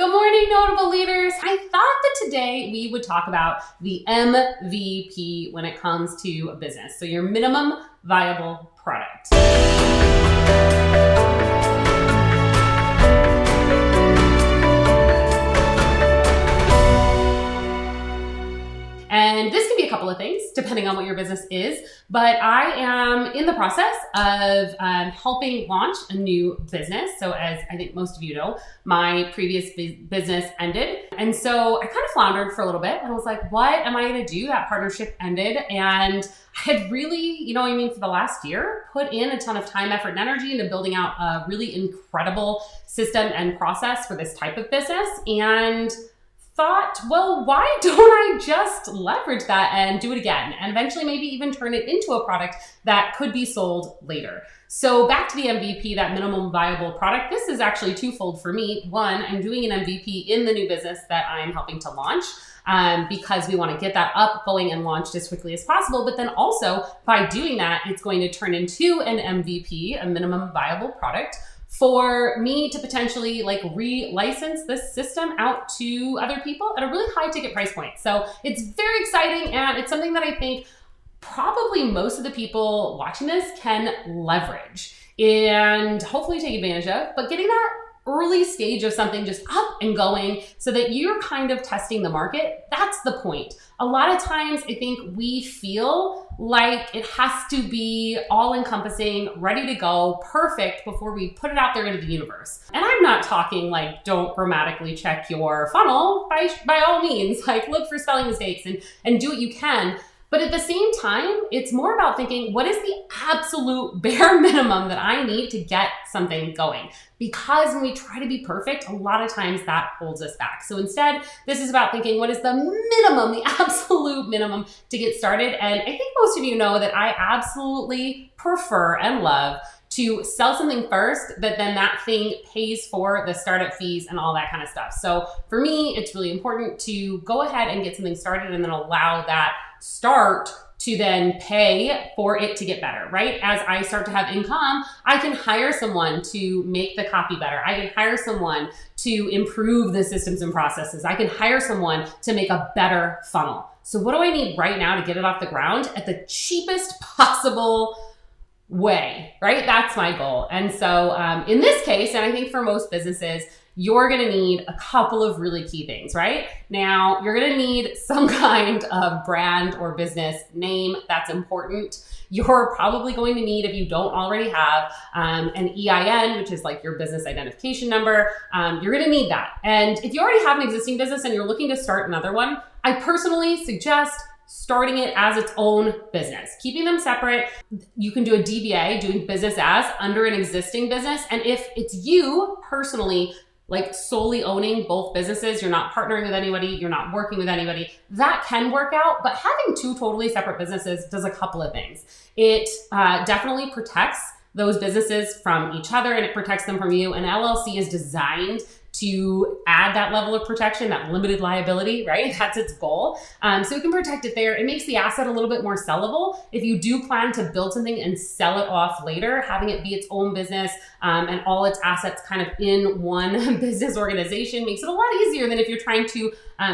Good morning, notable leaders. I thought that today we would talk about the MVP when it comes to a business. So your minimum viable product. And this can be a couple of things depending on what your business is, but I am in the process of helping launch a new business. So as I think most of you know, my previous business ended. And so I kind of floundered for a little bit and I was like, what am I gonna do? That partnership ended and I had really, for the last year, put in a ton of time, effort, and energy into building out a really incredible system and process for this type of business. And thought, well, why don't I just leverage that and do it again? And eventually maybe even turn it into a product that could be sold later. So back to the MVP, that minimum viable product. This is actually twofold for me. One, I'm doing an MVP in the new business that I'm helping to launch because we want to get that up, going, and launched as quickly as possible. But then also by doing that, it's going to turn into an MVP, a minimum viable product, for me to potentially re-license this system out to other people at a really high ticket price point. So it's very exciting and it's something that I think probably most of the people watching this can leverage and hopefully take advantage of, but getting that early stage of something just up and going so that you're kind of testing the market, that's the point. A lot of times I think we feel like it has to be all encompassing, ready to go, perfect before we put it out there into the universe. And I'm not talking don't grammatically check your funnel by all means, look for spelling mistakes and do what you can. But at the same time, it's more about thinking, what is the absolute bare minimum that I need to get something going? Because when we try to be perfect, a lot of times that holds us back. So instead, this is about thinking, what is the minimum, the absolute minimum to get started? And I think most of you know that I absolutely prefer and love to sell something first, that then that thing pays for the startup fees and all that kind of stuff. So for me, it's really important to go ahead and get something started and then allow that start to then pay for it to get better, right? As I start to have income, I can hire someone to make the copy better. I can hire someone to improve the systems and processes. I can hire someone to make a better funnel. So what do I need right now to get it off the ground at the cheapest possible way, right? That's my goal. And so in this case, and I think for most businesses, you're gonna need a couple of really key things, right? Now, you're gonna need some kind of brand or business name. That's important. You're probably going to need, if you don't already have, an EIN, which is your business identification number. You're gonna need that. And if you already have an existing business and you're looking to start another one, I personally suggest starting it as its own business, keeping them separate. You can do a DBA, doing business as, under an existing business. And if it's you personally, solely owning both businesses, you're not partnering with anybody, you're not working with anybody, that can work out. But having two totally separate businesses does a couple of things. It definitely protects those businesses from each other and it protects them from you. An LLC is designed to add that level of protection, that limited liability, right? That's its goal. So we can protect it there. It makes the asset a little bit more sellable. If you do plan to build something and sell it off later, having it be its own business and all its assets kind of in one business organization makes it a lot easier than if you're trying to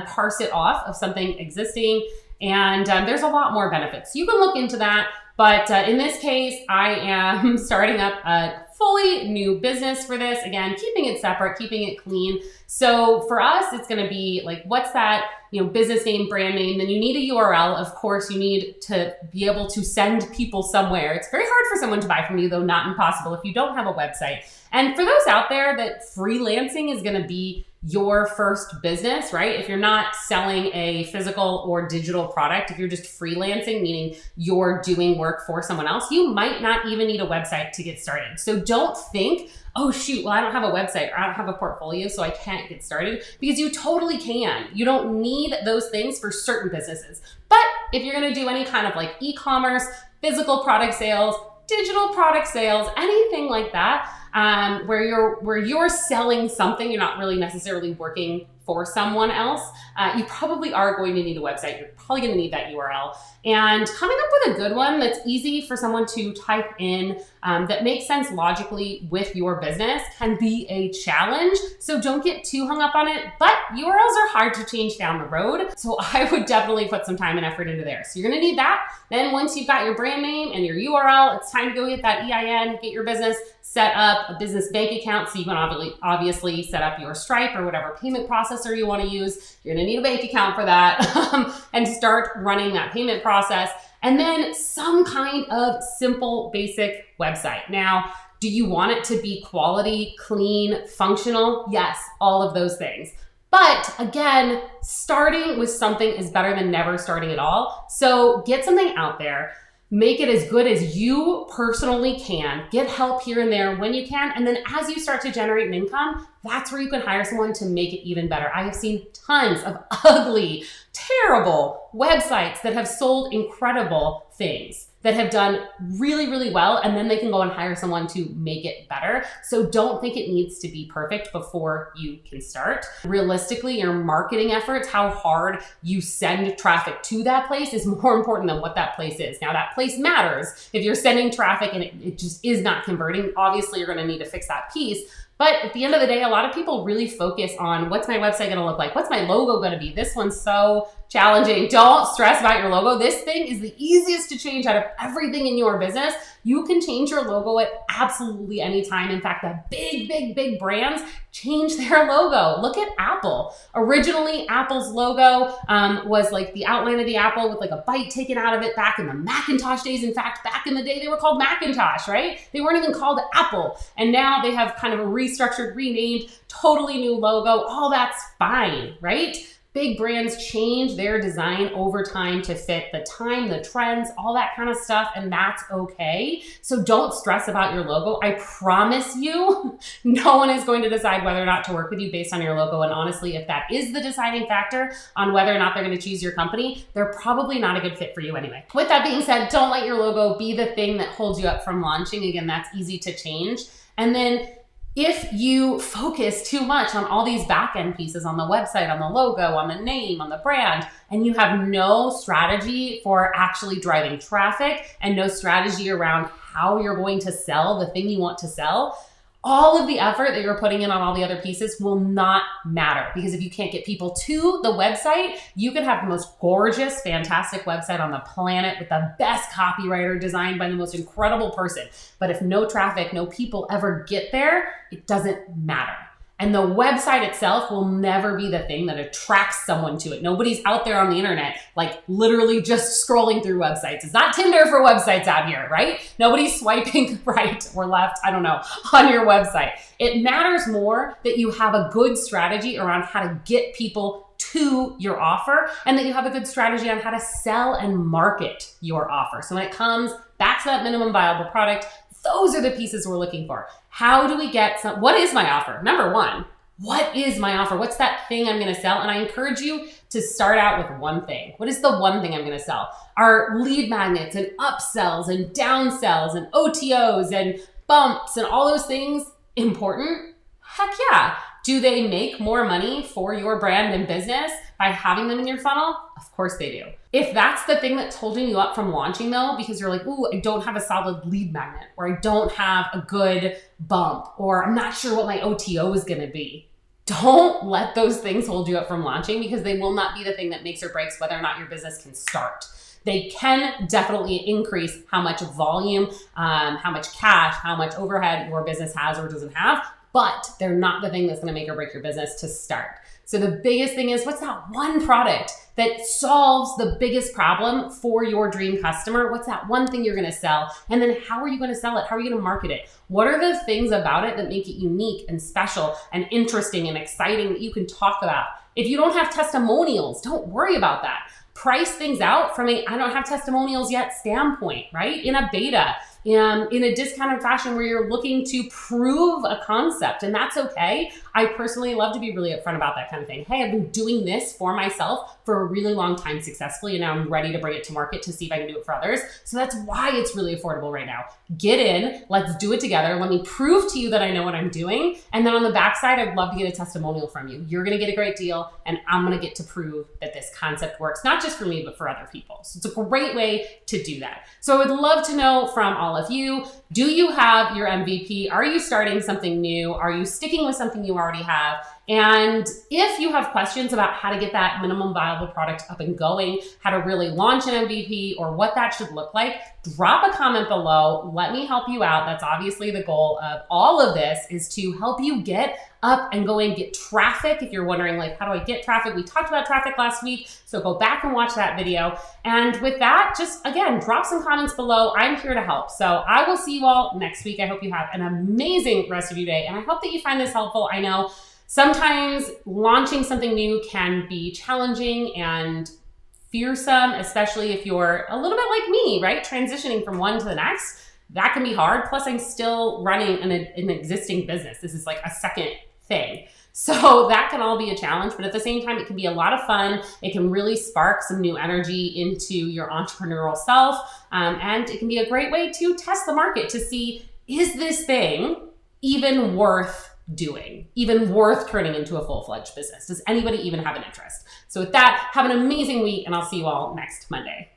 parse it off of something existing. And there's a lot more benefits. You can look into that. But in this case, I am starting up a fully new business for this. Again, keeping it separate, keeping it clean. So for us, it's going to be what's that, business name, brand name. Then you need a URL. Of course, you need to be able to send people somewhere. It's very hard for someone to buy from you, though not impossible if you don't have a website. And for those out there that freelancing is going to be your first business, right? If you're not selling a physical or digital product, if you're just freelancing, meaning you're doing work for someone else, you might not even need a website to get started. So don't think, oh shoot, well, I don't have a website or I don't have a portfolio, so I can't get started, because you totally can. You don't need those things for certain businesses. But if you're gonna do any kind of e-commerce, physical product sales, digital product sales, anything like that, where you're selling something, you're not really necessarily working for someone else, you probably are going to need a website. You're probably going to need that URL. And coming up with a good one that's easy for someone to type in, that makes sense logically with your business can be a challenge. So don't get too hung up on it, but URLs are hard to change down the road. So I would definitely put some time and effort into there. So you're gonna need that. Then once you've got your brand name and your URL, it's time to go get that EIN, get your business set up, a business bank account so you can obviously set up your Stripe or whatever payment processor you want to use. You're gonna need a bank account for that and start running that payment process. And then some kind of simple, basic website. Now, do you want it to be quality, clean, functional? Yes, all of those things. But again, starting with something is better than never starting at all. So get something out there. Make it as good as you personally can. Get help here and there when you can. And then as you start to generate an income, that's where you can hire someone to make it even better. I have seen tons of ugly, terrible websites that have sold incredible things, that have done really, really well, and then they can go and hire someone to make it better. So don't think it needs to be perfect before you can start. Realistically, your marketing efforts, how hard you send traffic to that place is more important than what that place is. Now that place matters. If you're sending traffic and it just is not converting, obviously you're gonna need to fix that piece. But at the end of the day, a lot of people really focus on what's my website gonna look like? What's my logo gonna be? This one's so challenging. Don't stress about your logo. This thing is the easiest to change out of everything in your business. You can change your logo at absolutely any time. In fact, the big brands change their logo. Look at Apple. Originally, Apple's logo was like the outline of the apple with like a bite taken out of it back in the Macintosh days. In fact, back in the day, they were called Macintosh, right? They weren't even called Apple. And now they have kind of a restructured, renamed, totally new logo. All that's fine, right? Big brands change their design over time to fit the time, the trends, all that kind of stuff, and that's okay. So don't stress about your logo. I promise you, no one is going to decide whether or not to work with you based on your logo. And honestly, if that is the deciding factor on whether or not they're going to choose your company, they're probably not a good fit for you anyway. With that being said, don't let your logo be the thing that holds you up from launching. Again, that's easy to change. And then if you focus too much on all these back-end pieces, on the website, on the logo, on the name, on the brand, and you have no strategy for actually driving traffic and no strategy around how you're going to sell the thing you want to sell, all of the effort that you're putting in on all the other pieces will not matter. Because if you can't get people to the website, you could have the most gorgeous, fantastic website on the planet with the best copywriter designed by the most incredible person. But if no traffic, no people ever get there, it doesn't matter. And the website itself will never be the thing that attracts someone to it. Nobody's out there on the internet, like literally just scrolling through websites. It's not Tinder for websites out here, right? Nobody's swiping right or left, I don't know, on your website. It matters more that you have a good strategy around how to get people to your offer and that you have a good strategy on how to sell and market your offer. So when it comes back to that minimum viable product, those are the pieces we're looking for. How do we get what is my offer? Number one, what is my offer? What's that thing I'm gonna sell? And I encourage you to start out with one thing. What is the one thing I'm gonna sell? Are lead magnets and upsells and downsells and OTOs and bumps and all those things important? Heck yeah. Do they make more money for your brand and business by having them in your funnel? Of course they do. If that's the thing that's holding you up from launching though, because you're like, ooh, I don't have a solid lead magnet, or I don't have a good bump, or I'm not sure what my OTO is gonna be. Don't let those things hold you up from launching, because they will not be the thing that makes or breaks whether or not your business can start. They can definitely increase how much volume, how much cash, how much overhead your business has or doesn't have, but they're not the thing that's gonna make or break your business to start. So the biggest thing is, what's that one product that solves the biggest problem for your dream customer? What's that one thing you're gonna sell? And then how are you gonna sell it? How are you gonna market it? What are the things about it that make it unique and special and interesting and exciting that you can talk about? If you don't have testimonials, don't worry about that. Price things out from a I don't have testimonials yet standpoint, right? In a beta, in a discounted fashion where you're looking to prove a concept, and that's okay. I personally love to be really upfront about that kind of thing. Hey, I've been doing this for myself for a really long time successfully, and now I'm ready to bring it to market to see if I can do it for others. So that's why it's really affordable right now. Get in, let's do it together. Let me prove to you that I know what I'm doing. And then on the backside, I'd love to get a testimonial from you. You're gonna get a great deal, and I'm gonna get to prove that this concept works, not just for me, but for other people. So it's a great way to do that. So I would love to know from all of you, do you have your MVP? Are you starting something new? Are you sticking with something you already have? And if you have questions about how to get that minimum viable product up and going, how to really launch an MVP, or what that should look like, drop a comment below. Let me help you out. That's obviously the goal of all of this, is to help you get up and going, get traffic. If you're wondering, like, how do I get traffic? We talked about traffic last week, so go back and watch that video. And with that, just again, drop some comments below. I'm here to help. So I will see you all next week. I hope you have an amazing rest of your day, and I hope that you find this helpful. I know sometimes launching something new can be challenging and fearsome, especially if you're a little bit like me, right? Transitioning from one to the next. That can be hard. Plus, I'm still running an existing business. This is like a second thing. So that can all be a challenge, but at the same time, it can be a lot of fun. It can really spark some new energy into your entrepreneurial self. And it can be a great way to test the market to see, is this thing even worth doing, even worth turning into a full-fledged business? Does anybody even have an interest? So with that, have an amazing week, and I'll see you all next Monday.